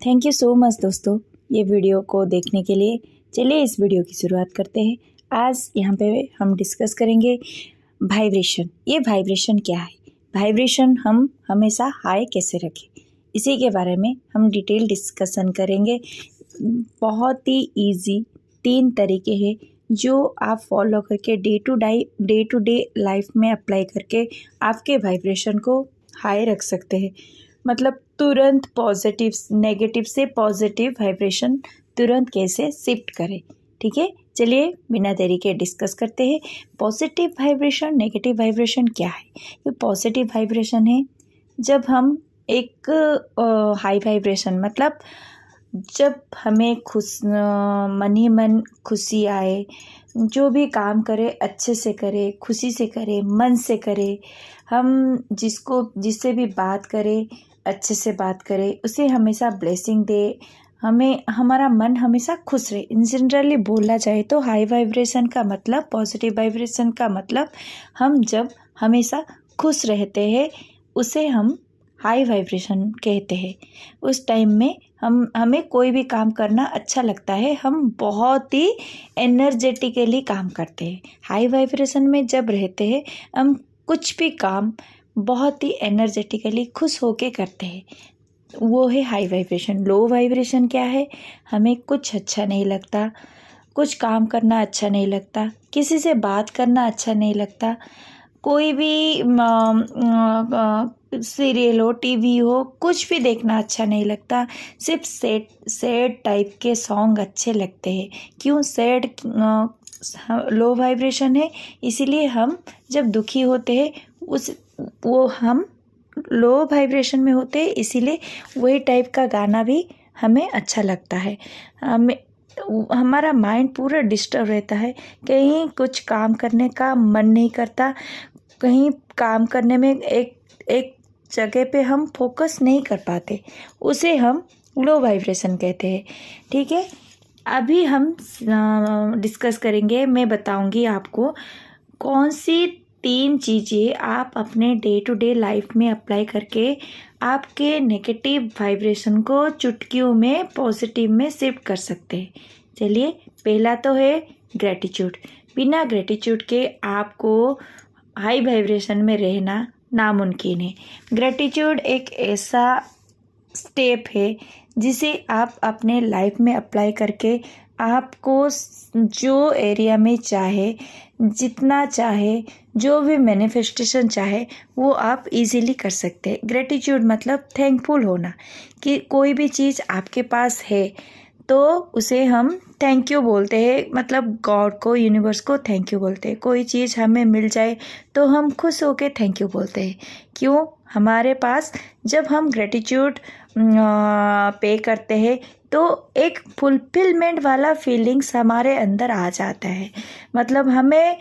Thank you so much दोस्तों ये video को देखने के लिए। चलिए इस वीडियो की शुरुआत करते हैं। आज यहाँ पे हम डिस्कस करेंगे वाइब्रेशन। ये वाइब्रेशन क्या है, वाइब्रेशन हम हमेशा हाई कैसे रखें, इसी के बारे में हम डिटेल डिस्कशन करेंगे। बहुत ही इजी 3 तरीके हैं जो आप फॉलो करके डे टू डे लाइफ में अप्लाई करके आपके वाइब्रेशन को हाई रख सकते हैं। मतलब तुरंत पॉजिटिव नेगेटिव से पॉजिटिव वाइब्रेशन तुरंत कैसे शिफ्ट करें। ठीक है, चलिए बिना देरी के डिस्कस करते हैं। पॉजिटिव वाइब्रेशन नेगेटिव वाइब्रेशन क्या है। ये पॉजिटिव वाइब्रेशन है जब हम एक हाई वाइब्रेशन, मतलब जब हमें मन ही मन खुशी आए, जो भी काम करे अच्छे से करे, खुशी से करे, मन से करे, हम जिससे भी बात करें अच्छे से बात करें, उसे हमेशा ब्लेसिंग दे, हमें हमारा मन हमेशा खुश रहे। इन जनरली बोला जाए तो हाई वाइब्रेशन का मतलब, पॉजिटिव वाइब्रेशन का मतलब हम जब हमेशा खुश रहते हैं उसे हम हाई वाइब्रेशन कहते हैं। उस टाइम में हमें कोई भी काम करना अच्छा लगता है, हम बहुत ही एनर्जेटिकली काम करते हैं। हाई वाइब्रेशन में जब रहते हैं हम कुछ भी काम बहुत ही एनर्जेटिकली खुश होके करते हैं, वो है हाई वाइब्रेशन। लो वाइब्रेशन क्या है, हमें कुछ अच्छा नहीं लगता, कुछ काम करना अच्छा नहीं लगता, किसी से बात करना अच्छा नहीं लगता, कोई भी सीरियल हो, टीवी हो, कुछ भी देखना अच्छा नहीं लगता, सिर्फ सैड टाइप के सॉन्ग अच्छे लगते हैं। क्यों सैड, लो वाइब्रेशन है, इसीलिए हम जब दुखी होते हैं वो हम लो वाइब्रेशन में होते हैं, इसीलिए वही टाइप का गाना भी हमें अच्छा लगता है। हमारा माइंड पूरा डिस्टर्ब रहता है, कहीं कुछ काम करने का मन नहीं करता, कहीं काम करने में एक जगह पे हम फोकस नहीं कर पाते, उसे हम लो वाइब्रेशन कहते हैं। ठीक है, अभी हम डिस्कस करेंगे। मैं बताऊंगी आपको कौन सी 3 चीज़ें आप अपने डे टू डे लाइफ में अप्लाई करके आपके नेगेटिव वाइब्रेशन को चुटकियों में पॉजिटिव में शिफ्ट कर सकते हैं। चलिए, पहला तो है ग्रेटिट्यूड। बिना ग्रेटिट्यूड के आपको हाई वाइब्रेशन में रहना नामुमकिन है। ग्रेटिट्यूड एक ऐसा स्टेप है जिसे आप अपने लाइफ में अप्लाई करके आपको जो एरिया में चाहे, जितना चाहे, जो भी मैनिफेस्टेशन चाहे, वो आप इजीली कर सकते हैं। ग्रेटिट्यूड मतलब थैंकफुल होना कि कोई भी चीज़ आपके पास है तो उसे हम थैंक यू बोलते हैं, मतलब गॉड को, यूनिवर्स को थैंक यू बोलते हैं। कोई चीज़ हमें मिल जाए तो हम खुश होके थैंक यू बोलते हैं। क्यों, हमारे पास जब हम ग्रेटिट्यूड पे करते हैं तो एक फुलफिलमेंट वाला फीलिंग्स हमारे अंदर आ जाता है। मतलब हमें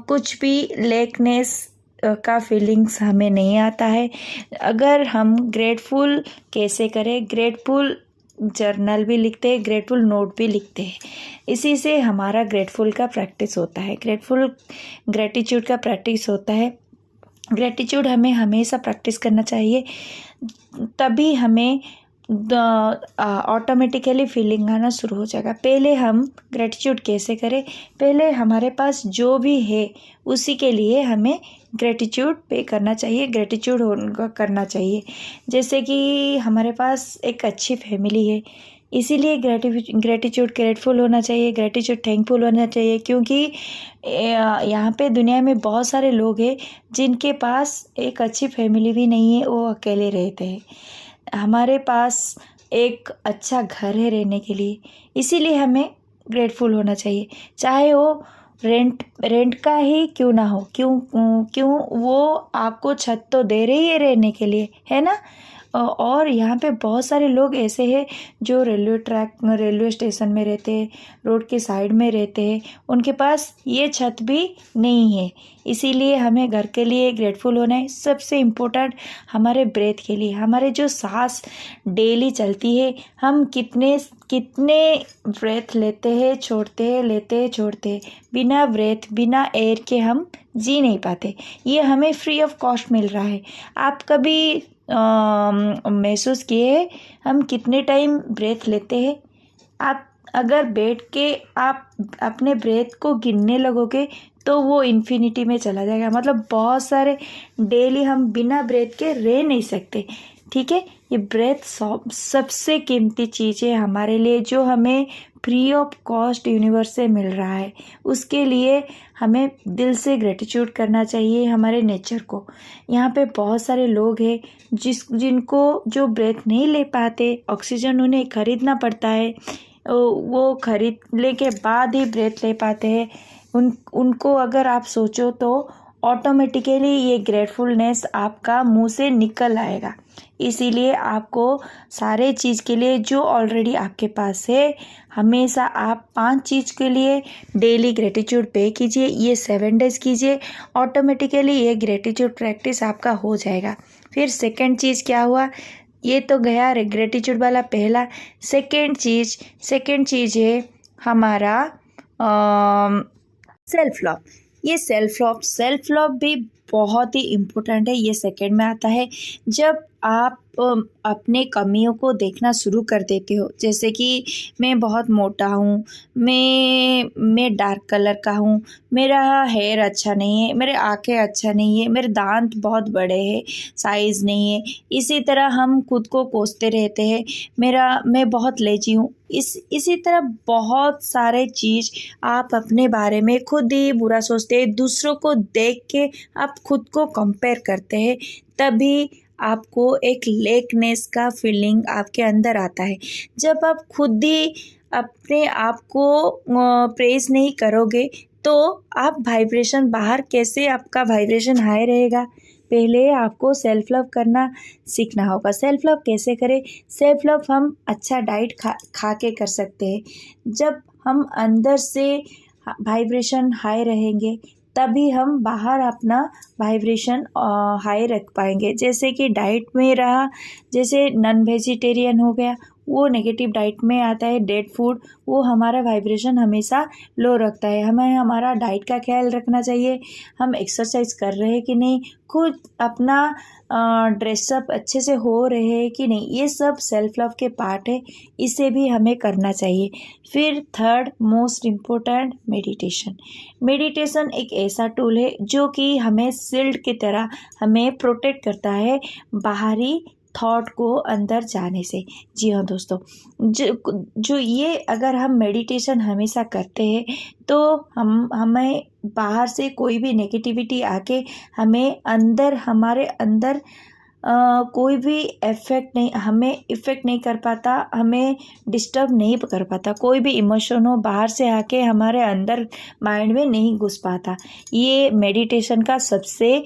कुछ भी लेकनेस का फीलिंग्स हमें नहीं आता है। अगर हम ग्रेटफुल कैसे करें, ग्रेटफुल जर्नल भी लिखते हैं, ग्रेटफुल नोट भी लिखते हैं, इसी से हमारा ग्रेटफुल का प्रैक्टिस होता है, ग्रेटिट्यूड का प्रैक्टिस होता है। ग्रेटिट्यूड हमें हमेशा प्रैक्टिस करना चाहिए, तभी हमें ऑटोमेटिकली फीलिंग आना शुरू हो जाएगा। पहले हम ग्रेटिट्यूड कैसे करें, पहले हमारे पास जो भी है उसी के लिए हमें ग्रेटिट्यूड पे करना चाहिए, ग्रेटिट्यूड करना चाहिए। जैसे कि हमारे पास एक अच्छी फैमिली है, इसीलिए ग्रेटिट्यूड ग्रेटफुल होना चाहिए, ग्रेटिट्यूड थैंकफुल होना चाहिए। क्योंकि यहाँ पे दुनिया में बहुत सारे लोग हैं जिनके पास एक अच्छी फैमिली भी नहीं है, वो अकेले रहते हैं। हमारे पास एक अच्छा घर है रहने के लिए, इसीलिए हमें ग्रेटफुल होना चाहिए, चाहे वो रेंट का ही क्यों ना हो। क्यों वो आपको छत तो दे रही है रहने के लिए, है ना। और यहाँ पे बहुत सारे लोग ऐसे हैं जो रेलवे स्टेशन में रहते हैं, रोड के साइड में रहते हैं, उनके पास ये छत भी नहीं है। इसीलिए हमें घर के लिए ग्रेटफुल होना है। सबसे इम्पोर्टेंट हमारे ब्रेथ के लिए, हमारे जो सांस डेली चलती है, हम कितने ब्रेथ लेते हैं, छोड़ते हैं, लेते हैं, छोड़ते हैं, बिना ब्रेथ बिना एयर के हम जी नहीं पाते। ये हमें फ्री ऑफ कॉस्ट मिल रहा है। आप कभी महसूस किए हम कितने टाइम ब्रेथ लेते हैं? आप अगर बैठ के आप अपने ब्रेथ को गिनने लगोगे तो वो इन्फिनिटी में चला जाएगा। मतलब बहुत सारे डेली हम बिना ब्रेथ के रह नहीं सकते। ठीक है, ये ब्रेथ सबसे कीमती चीज़ है हमारे लिए, जो हमें फ्री ऑफ कॉस्ट यूनिवर्स से मिल रहा है। उसके लिए हमें दिल से ग्रेटिट्यूड करना चाहिए हमारे नेचर को। यहाँ पे बहुत सारे लोग हैं जिनको जो ब्रेथ नहीं ले पाते, ऑक्सीजन उन्हें खरीदना पड़ता है, वो खरीदने के बाद ही ब्रेथ ले पाते हैं। उनको अगर आप सोचो तो ऑटोमेटिकली ये ग्रेटफुलनेस आपका मुंह से निकल आएगा। इसीलिए आपको सारे चीज़ के लिए जो ऑलरेडी आपके पास है, हमेशा आप 5 चीज़ के लिए डेली ग्रेटिट्यूड पे कीजिए। ये 7 डेज़ कीजिए, ऑटोमेटिकली ये ग्रेटिट्यूड प्रैक्टिस आपका हो जाएगा। फिर सेकंड चीज़ क्या हुआ, ये तो गया ग्रेटिट्यूड वाला पहला। सेकंड चीज़ है हमारा सेल्फ लव। ये सेल्फ लव भी बहुत ही इम्पोर्टेंट है, ये सेकंड में आता है। जब आप अपने कमियों को देखना शुरू कर देते हो, जैसे कि मैं बहुत मोटा हूँ, मैं डार्क कलर का हूँ, मेरा हेयर अच्छा नहीं है, मेरे आँखें अच्छा नहीं है, मेरे दांत बहुत बड़े हैं, साइज़ नहीं है, इसी तरह हम खुद को कोसते रहते हैं, मैं बहुत लेजी हूँ। इसी तरह बहुत सारे चीज़ आप अपने बारे में खुद ही बुरा सोचते हैं। दूसरों को देख के आप खुद को कंपेयर करते हैं, तभी आपको एक लेकनेस का फीलिंग आपके अंदर आता है। जब आप खुद ही अपने आप को प्रेज़ नहीं करोगे तो आप वाइब्रेशन बाहर कैसे आपका वाइब्रेशन हाई रहेगा। पहले आपको सेल्फ लव करना सीखना होगा। सेल्फ लव कैसे करें? सेल्फ लव हम अच्छा डाइट खा के कर सकते हैं। जब हम अंदर से वाइब्रेशन हाई रहेंगे तभी हम बाहर अपना वाइब्रेशन हाई रख पाएंगे। जैसे कि डाइट में रहा, जैसे नॉन वेजिटेरियन हो गया, वो नेगेटिव डाइट में आता है, डेड फूड, वो हमारा वाइब्रेशन हमेशा लो रखता है। हमें हमारा डाइट का ख्याल रखना चाहिए, हम एक्सरसाइज कर रहे हैं कि नहीं, खुद अपना ड्रेसअप अच्छे से हो रहे हैं कि नहीं, ये सब सेल्फ लव के पार्ट है, इसे भी हमें करना चाहिए। फिर थर्ड मोस्ट इम्पोर्टेंट, मेडिटेशन एक ऐसा टूल है जो कि हमें शील्ड की तरह हमें प्रोटेक्ट करता है बाहरी थॉट को अंदर जाने से। जी हाँ दोस्तों, जो ये अगर हम मेडिटेशन हमेशा करते हैं तो हमें बाहर से कोई भी नेगेटिविटी आके हमारे अंदर कोई भी हमें इफ़ेक्ट नहीं कर पाता, हमें डिस्टर्ब नहीं कर पाता। कोई भी इमोशन हो बाहर से आके हमारे अंदर माइंड में नहीं घुस पाता। ये मेडिटेशन का सबसे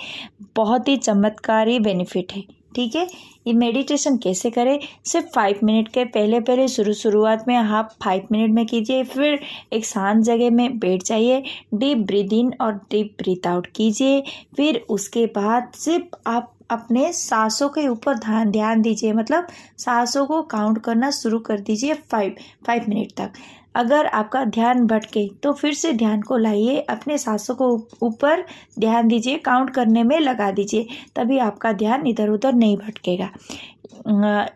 बहुत ही चमत्कारी बेनिफिट है। ठीक है, ये मेडिटेशन कैसे करें? सिर्फ 5 मिनट के पहले शुरुआत में आप 5 मिनट में कीजिए। फिर एक शांत जगह में बैठ जाइए, डीप ब्रीथ इन और डीप ब्रीथ आउट कीजिए। फिर उसके बाद सिर्फ आप अपने सांसों के ऊपर ध्यान दीजिए, मतलब सांसों को काउंट करना शुरू कर दीजिए 5 मिनट तक। अगर आपका ध्यान भटके तो फिर से ध्यान को लाइए, अपने सांसों को ऊपर ध्यान दीजिए, काउंट करने में लगा दीजिए, तभी आपका ध्यान इधर उधर नहीं भटकेगा।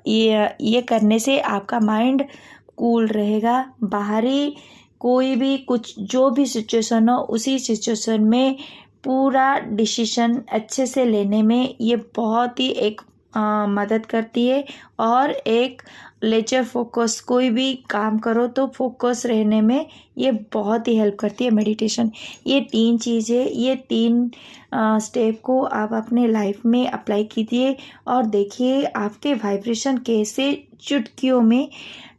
ये करने से आपका माइंड कूल रहेगा। बाहरी कोई भी कुछ जो भी सिचुएशन हो, उसी सिचुएशन में पूरा डिसीजन अच्छे से लेने में ये बहुत ही एक मदद करती है। और एक लेजर फोकस, कोई भी काम करो तो फोकस रहने में ये बहुत ही हेल्प करती है मेडिटेशन। ये 3 चीज़ें, ये 3 स्टेप को आप अपने लाइफ में अप्लाई कीजिए और देखिए आपके वाइब्रेशन कैसे चुटकियों में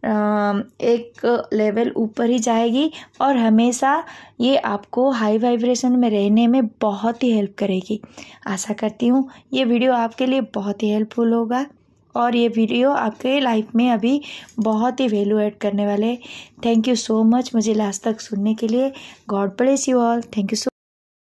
एक लेवल ऊपर ही जाएगी और हमेशा ये आपको हाई वाइब्रेशन में रहने में बहुत ही हेल्प करेगी। आशा करती हूँ ये वीडियो आपके लिए बहुत ही हेल्पफुल होगा और ये वीडियो आपके लाइफ में अभी बहुत ही वैल्यू ऐड करने वाले। थैंक यू सो मच मुझे लास्ट तक सुनने के लिए। God bless you all. Thank you so